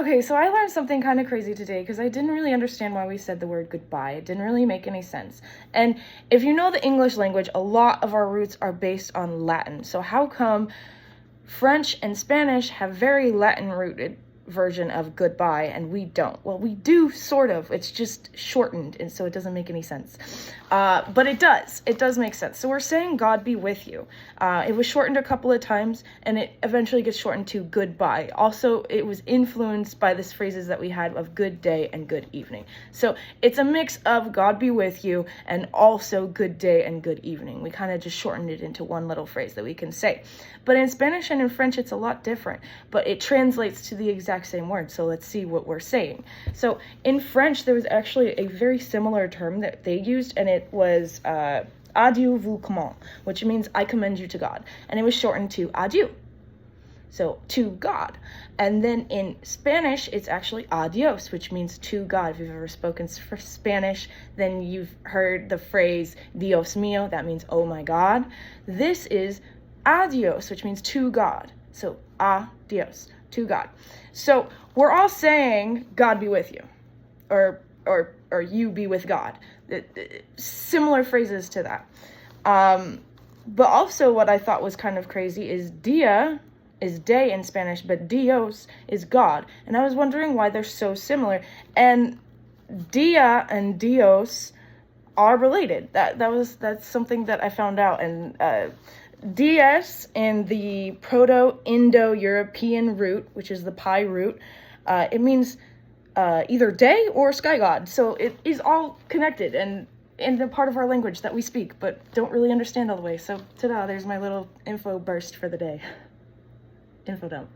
Okay, so I learned something kind of crazy today because I didn't really understand why we said the word goodbye. It didn't really make any sense. And if you know the English language, a lot of our roots are based on Latin. So how come French and Spanish have very Latin-rooted version of goodbye and we don't? Well, we do, sort of. It's just shortened, and so it doesn't make any sense. But it does make sense. So we're saying God be with you. It was shortened a couple of times, and it eventually gets shortened to goodbye. Also, it was influenced by these phrases that we had of good day and good evening. So it's a mix of God be with you and also good day and good evening. We kind of just shortened it into one little phrase that we can say. But in Spanish and in French, it's a lot different, but it translates to the exact same word. So let's see what we're saying. So in French, there was actually a very similar term that they used, and it was adieu vous commend, which means I commend you to God. And it was shortened to adieu. So to God. And then in Spanish, it's actually adios, which means to God. If you've ever spoken for Spanish, then you've heard the phrase Dios mío. That means, oh my God. This is adios, which means to God. So adios, to God. So we're all saying God be with you, or you be with God. Similar phrases to that. But also what I thought was kind of crazy is dia is day in Spanish, but Dios is God. And I was wondering why they're so similar. And dia and Dios are related. That's something that I found out. And Dies in the Proto-Indo-European root, which is the Pi root, it means either day or sky god. So it is all connected and in the part of our language that we speak, but don't really understand all the way. So ta-da, there's my little info burst for the day. Info dump.